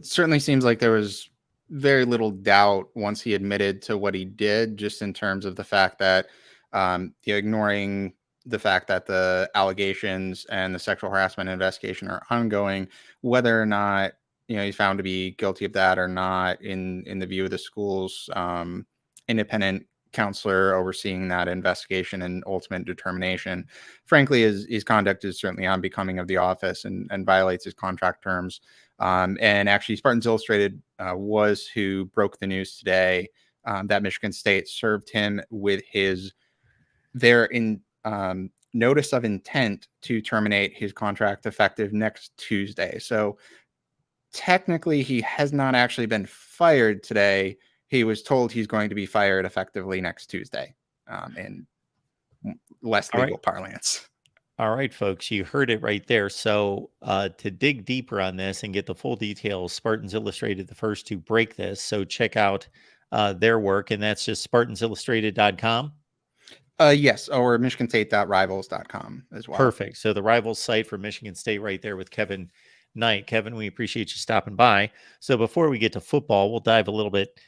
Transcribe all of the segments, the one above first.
it certainly seems like there was very little doubt once he admitted to what he did, just in terms of the fact that ignoring the fact that the allegations and the sexual harassment investigation are ongoing, whether or not he's found to be guilty of that or not, in the view of the school's independent counselor overseeing that investigation and ultimate determination. Frankly, his conduct is certainly unbecoming of the office and violates his contract terms. And actually, Spartans Illustrated was who broke the news today that Michigan State served him with their notice of intent to terminate his contract effective next Tuesday. So technically, he has not actually been fired today. He was told he's going to be fired effectively next Tuesday, in less legal parlance. All right, folks, you heard it right there. So to dig deeper on this and get the full details, Spartans Illustrated, the first to break this. So check out their work, and that's just SpartansIllustrated.com. Yes, or MichiganState.Rivals.com as well. Perfect. So the Rivals site for Michigan State right there with Kevin Knight. Kevin, we appreciate you stopping by. So before we get to football, we'll dive a little bit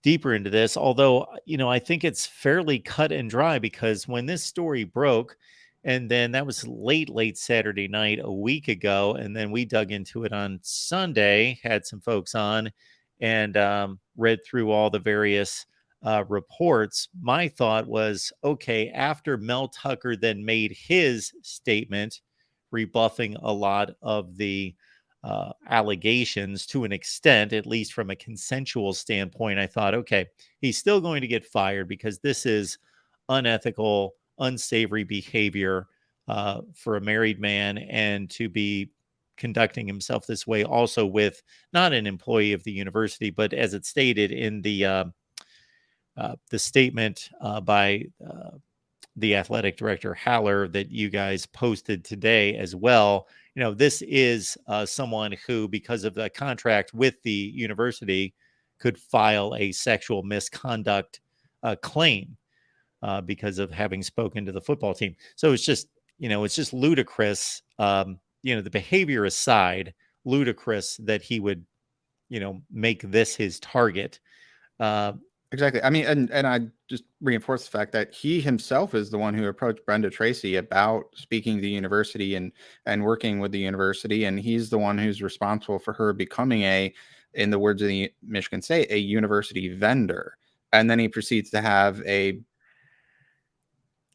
deeper into this, although, I think it's fairly cut and dry, because when this story broke, and then that was late Saturday night a week ago, and then we dug into it on Sunday, had some folks on and read through all the various reports. My thought was, okay, after Mel Tucker then made his statement rebuffing a lot of the allegations to an extent, at least from a consensual standpoint, I thought, okay, he's still going to get fired because this is unethical, unsavory behavior for a married man, and to be conducting himself this way also with not an employee of the university, but as it's stated in the statement by the athletic director Haller that you guys posted today as well. This is someone who, because of the contract with the university, could file a sexual misconduct claim because of having spoken to the football team. So it's just ludicrous. The behavior aside, ludicrous that he would, make this his target. Exactly. I mean, and I just reinforce the fact that he himself is the one who approached Brenda Tracy about speaking to the university and working with the university, and he's the one who's responsible for her becoming in the words of the Michigan State, a university vendor. And then he proceeds to have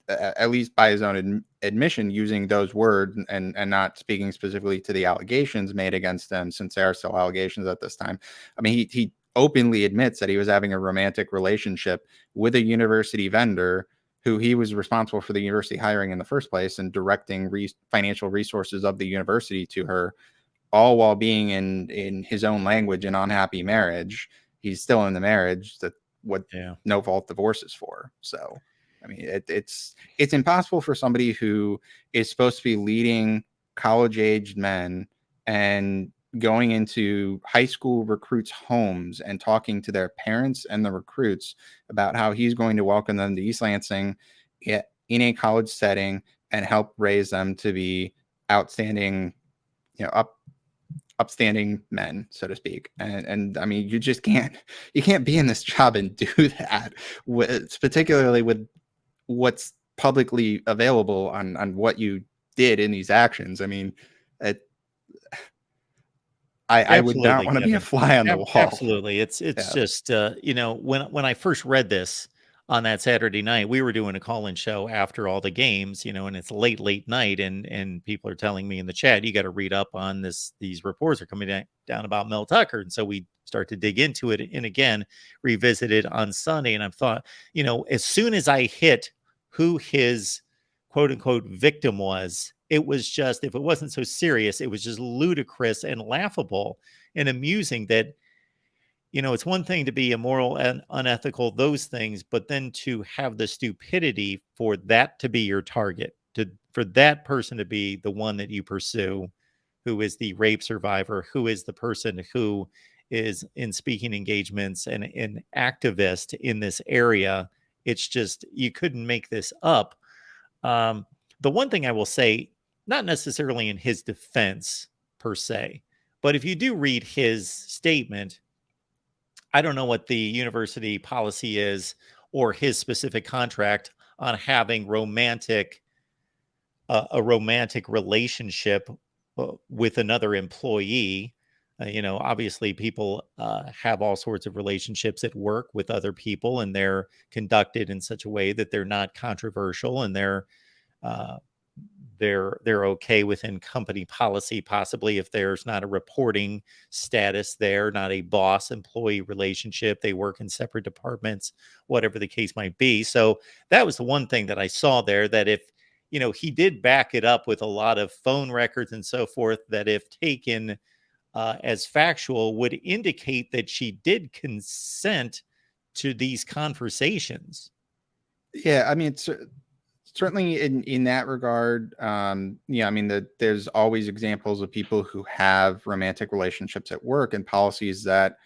at least by his own admission, using those words and not speaking specifically to the allegations made against them, since there are still allegations at this time. I mean, he openly admits that he was having a romantic relationship with a university vendor who he was responsible for the university hiring in the first place and directing financial resources of the university to her, all while being in his own language an unhappy marriage. He's still in the marriage that no fault divorce is for. So, I mean, it's impossible for somebody who is supposed to be leading college-aged men and going into high school recruits' homes and talking to their parents and the recruits about how he's going to welcome them to East Lansing in a college setting and help raise them to be outstanding, upstanding men, so to speak. And I mean, you can't be in this job and do that, particularly with what's publicly available on what you did in these actions. I mean, I would not want to be a fly on the wall. Absolutely. It's just, when I first read this on that Saturday night, we were doing a call-in show after all the games, and it's late night, and people are telling me in the chat, you got to read up on this. These reports are coming down about Mel Tucker. And so we start to dig into it, and again, revisit it on Sunday. And I thought, as soon as I hit who his quote unquote victim was, it was just, if it wasn't so serious, it was just ludicrous and laughable and amusing that, it's one thing to be immoral and unethical, those things, but then to have the stupidity for that to be your target, for that person to be the one that you pursue, who is the rape survivor, who is the person who is in speaking engagements and an activist in this area. It's just, you couldn't make this up. The one thing I will say, not necessarily in his defense per se, But if you do read his statement, I don't know what the university policy is or his specific contract on having a romantic relationship with another employee. Obviously, people have all sorts of relationships at work with other people, and they're conducted in such a way that they're not controversial and uh, they're okay within company policy, possibly if there's not a reporting status there, not a boss employee relationship, they work in separate departments, whatever the case might be. So that was the one thing that I saw there, that if he did back it up with a lot of phone records and so forth, that if taken as factual would indicate that she did consent to these conversations. Yeah, I mean, certainly in that regard, yeah, I mean, there's always examples of people who have romantic relationships at work and policies that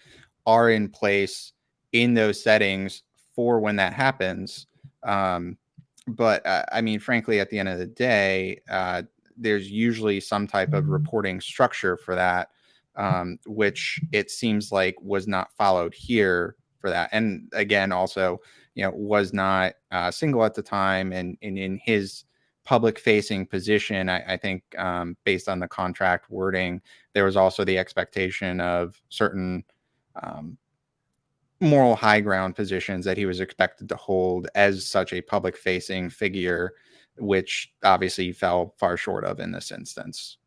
are in place in those settings for when that happens. But I mean, frankly, at the end of the day, there's usually some type of reporting structure for that, which it seems like was not followed here for that. And again, also, was not single at the time, and in his public facing position, I think based on the contract wording, there was also the expectation of certain um, moral high ground positions that he was expected to hold as such a public facing figure, which obviously fell far short of in this instance.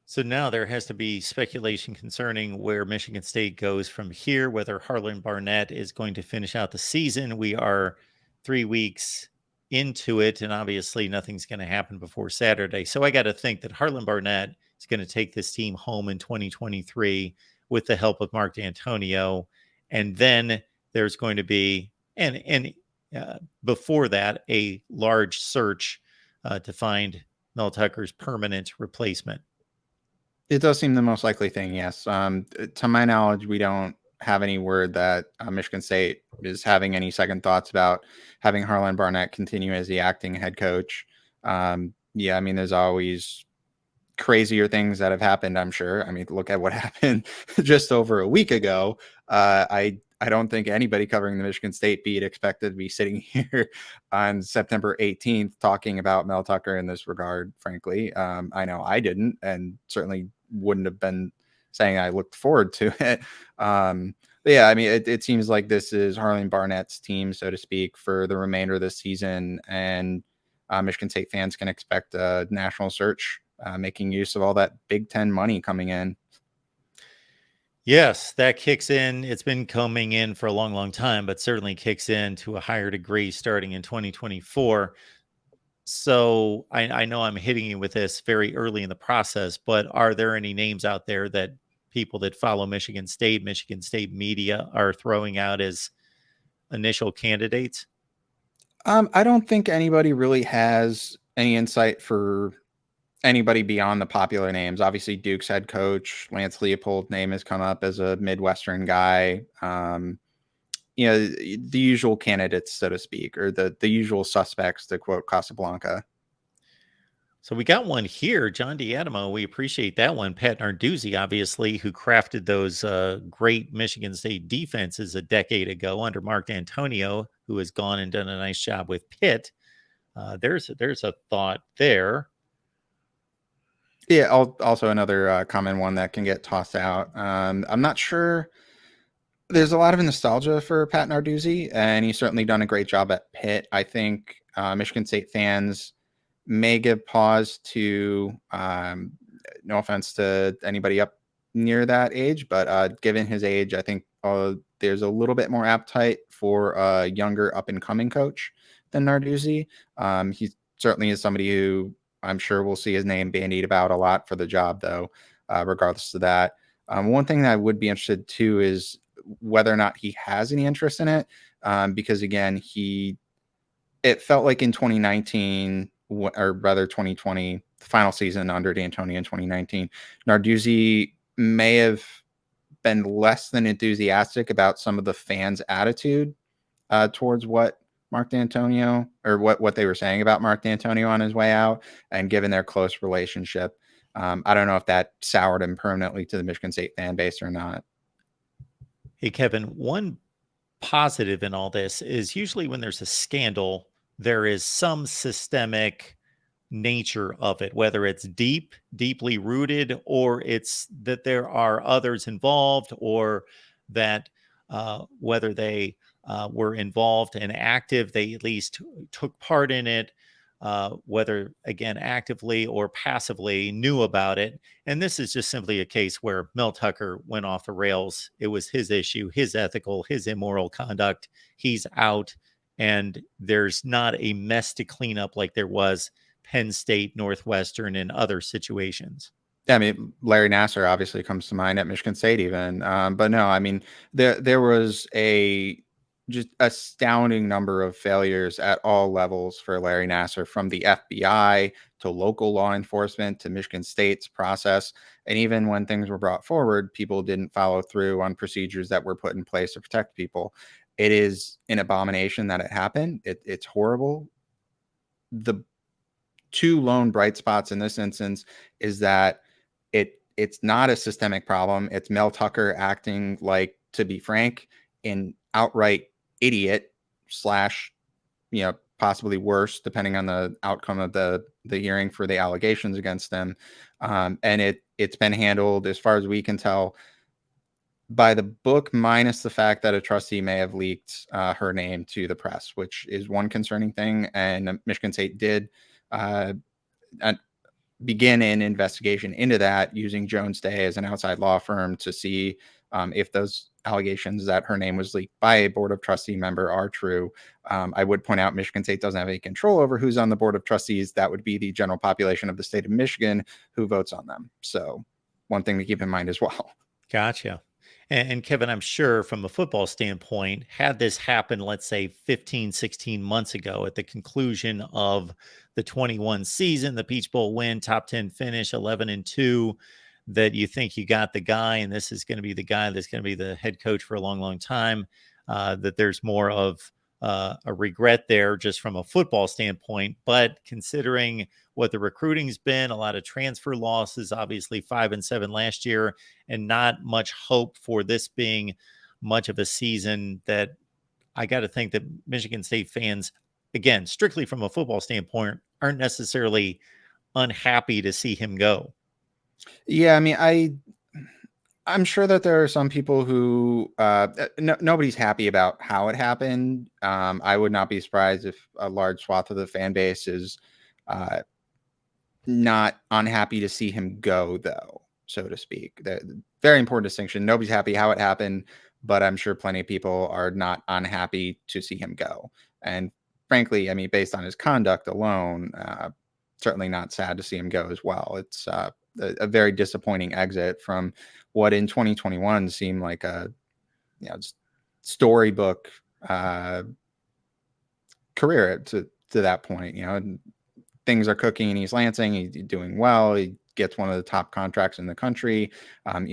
So now there has to be speculation concerning where Michigan State goes from here, whether Harlan Barnett is going to finish out the season. We are 3 weeks into it, and obviously nothing's going to happen before Saturday. So I got to think that Harlan Barnett is going to take this team home in 2023 with the help of Mark D'Antonio. And then there's going to be, before that, a large search to find Mel Tucker's permanent replacement. It does seem the most likely thing, yes. To my knowledge, we don't have any word that Michigan State is having any second thoughts about having Harlan Barnett continue as the acting head coach. Yeah, I mean, there's always crazier things that have happened, I'm sure. I mean, look at what happened just over a week ago. I don't think anybody covering the Michigan State beat expected to be sitting here on September 18th talking about Mel Tucker in this regard, frankly. I know I didn't, and certainly wouldn't have been saying I looked forward to it. But yeah, I mean, it seems like this is Harlan Barnett's team, so to speak, for the remainder of the season, and Michigan State fans can expect a national search, making use of all that Big Ten money coming in. Yes, that kicks in. It's been coming in for a long, long time, but certainly kicks in to a higher degree starting in 2024. So I know I'm hitting you with this very early in the process, but are there any names out there that people that follow Michigan State media are throwing out as initial candidates? I don't think anybody really has any insight for anybody beyond the popular names. Obviously, Duke's head coach Lance Leopold's name has come up as a Midwestern guy. The usual candidates, so to speak, or the usual suspects, to quote Casablanca. So we got one here, John D'Adamo. We appreciate that one. Pat Narduzzi, obviously, who crafted those great Michigan State defenses a decade ago under Mark D'Antonio, who has gone and done a nice job with Pitt. There's a thought there. Yeah, also another common one that can get tossed out. I'm not sure. There's a lot of nostalgia for Pat Narduzzi, and he's certainly done a great job at Pitt. I think Michigan State fans may give pause to, no offense to anybody up near that age, but given his age, I think there's a little bit more appetite for a younger up and coming coach than Narduzzi. He certainly is somebody who I'm sure we'll see his name bandied about a lot for the job, though, regardless of that. One thing that I would be interested too is whether or not he has any interest in it, because again, it felt like in 2019, or rather 2020, the final season under D'Antoni in 2019, Narduzzi may have been less than enthusiastic about some of the fans' attitude towards what Mark D'Antonio, or what they were saying about Mark D'Antonio on his way out, and given their close relationship. I don't know if that soured him permanently to the Michigan State fan base or not. Hey, Kevin, one positive in all this is usually when there's a scandal, there is some systemic nature of it, whether it's deeply rooted, or it's that there are others involved, or that whether they were involved and active, they at least took part in it, whether again actively or passively knew about it. And this is just simply a case where Mel Tucker went off the rails. It was his issue, his ethical, his immoral conduct. He's out, and there's not a mess to clean up like there was Penn State, Northwestern, and other situations. Yeah, I mean, Larry Nasser obviously comes to mind at Michigan State, even. But no, I mean, there was a just astounding number of failures at all levels for Larry Nasser, from the FBI to local law enforcement to Michigan State's process. And even when things were brought forward, people didn't follow through on procedures that were put in place to protect people. It is an abomination that it happened. It's horrible. The two lone bright spots in this instance is that it's not a systemic problem. It's Mel Tucker acting like, to be frank, an outright idiot slash, possibly worse, depending on the outcome of the hearing for the allegations against them. And it's been handled, as far as we can tell, by the book, minus the fact that a trustee may have leaked her name to the press, which is one concerning thing. And Michigan State did begin an investigation into that, using Jones Day as an outside law firm to see if those allegations that her name was leaked by a board of trustee member are true. I would point out Michigan State doesn't have any control over who's on the board of trustees. That would be the general population of the state of Michigan who votes on them. So one thing to keep in mind as well. Gotcha. And Kevin, I'm sure from a football standpoint, had this happened, let's say 15, 16 months ago at the conclusion of the 21 season, the Peach Bowl win, top 10 finish, 11-2, that you think you got the guy, and this is going to be the guy that's going to be the head coach for a long, long time, that there's more of a regret there just from a football standpoint. But considering what the recruiting's been, a lot of transfer losses, obviously 5-7 last year, and not much hope for this being much of a season, that I got to think that Michigan State fans, again, strictly from a football standpoint, aren't necessarily unhappy to see him go. Yeah, I mean, I'm sure that there are some people who nobody's happy about how it happened. I would not be surprised if a large swath of the fan base is not unhappy to see him go, though, so to speak. Very important distinction. Nobody's happy how it happened, but I'm sure plenty of people are not unhappy to see him go. And frankly, I mean, based on his conduct alone, certainly not sad to see him go as well. It's a very disappointing exit from what in 2021 seemed like a storybook career to that point. And things are cooking in East Lansing. He's doing well. He gets one of the top contracts in the country.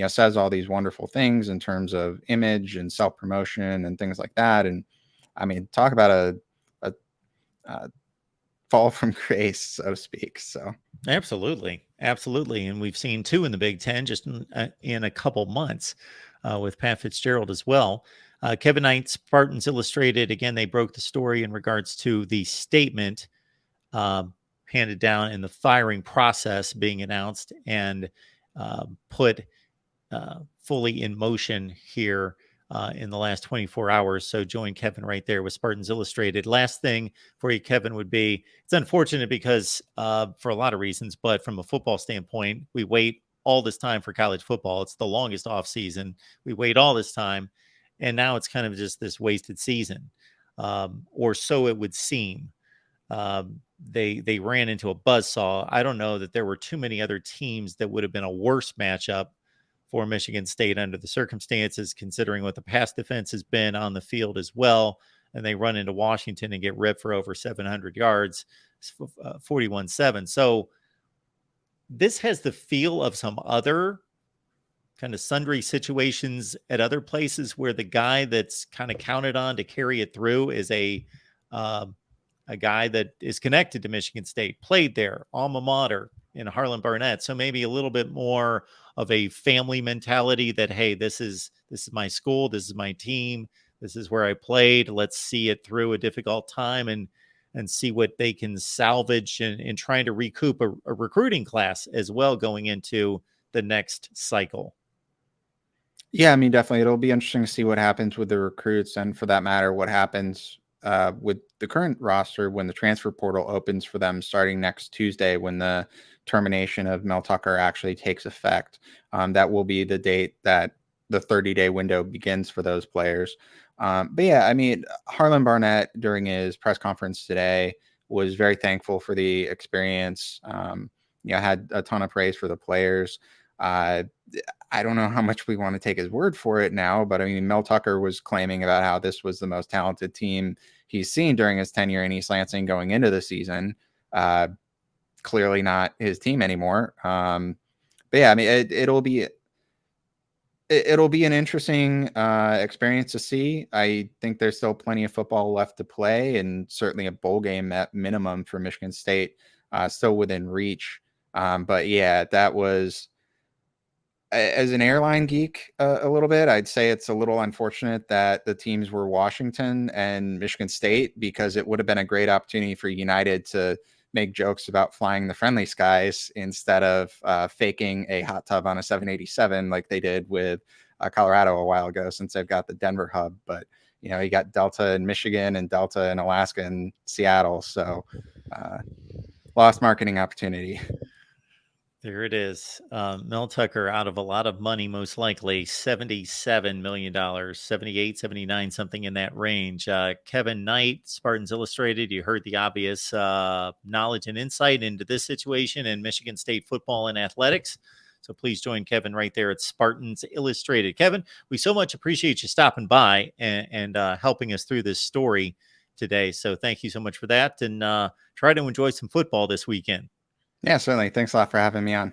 Says all these wonderful things in terms of image and self-promotion and things like that. And I mean, talk about a fall from grace, so to speak. So Absolutely. And we've seen two in the Big Ten just in a couple months with Pat Fitzgerald as well. Kevin Knight, Spartans Illustrated, again, they broke the story in regards to the statement handed down in the firing process being announced and put fully in motion here in the last 24 hours. So join Kevin right there with Spartans Illustrated. Last thing for you, Kevin, would be, it's unfortunate because for a lot of reasons, but from a football standpoint, we wait all this time for college football. It's the longest off season. We wait all this time, and now it's kind of just this wasted season, or so it would seem. They ran into a buzzsaw. I don't know that there were too many other teams that would have been a worse matchup for Michigan State under the circumstances, considering what the pass defense has been on the field as well. And they run into Washington and get ripped for over 700 yards, 41-7. So this has the feel of some other kind of sundry situations at other places where the guy that's kind of counted on to carry it through is a guy that is connected to Michigan State, played there, alma mater, in Harlan Barnett. So maybe a little bit more of a family mentality that, hey, this is my school, this is my team, this is where I played. Let's see it through a difficult time and see what they can salvage and trying to recoup a recruiting class as well going into the next cycle. Yeah, I mean, definitely, it'll be interesting to see what happens with the recruits, and for that matter, what happens with the current roster when the transfer portal opens for them starting next Tuesday, when the termination of Mel Tucker actually takes effect. That will be the date that the 30-day window begins for those players. But yeah, I mean, Harlan Barnett during his press conference today was very thankful for the experience. Had a ton of praise for the players. Uh, I don't know how much we want to take his word for it now, but I mean, Mel Tucker was claiming about how this was the most talented team he's seen during his tenure in East Lansing going into the season. Uh, Clearly not his team anymore. But yeah, I mean, it'll be an interesting experience to see. I think there's still plenty of football left to play, and certainly a bowl game at minimum for Michigan State, still within reach. But yeah, that was, as an airline geek a little bit, I'd say it's a little unfortunate that the teams were Washington and Michigan State, because it would have been a great opportunity for United to make jokes about flying the friendly skies instead of faking a hot tub on a 787 like they did with Colorado a while ago, since they've got the Denver hub. But you got Delta in Michigan and Delta in Alaska and Seattle, so lost marketing opportunity. There it is. Mel Tucker out of a lot of money, most likely $77 million, 78, 79, something in that range. Kevin Knight, Spartans Illustrated. You heard the obvious knowledge and insight into this situation in Michigan State football and athletics. So please join Kevin right there at Spartans Illustrated. Kevin, we so much appreciate you stopping by and helping us through this story today. So thank you so much for that. And try to enjoy some football this weekend. Yeah, certainly. Thanks a lot for having me on.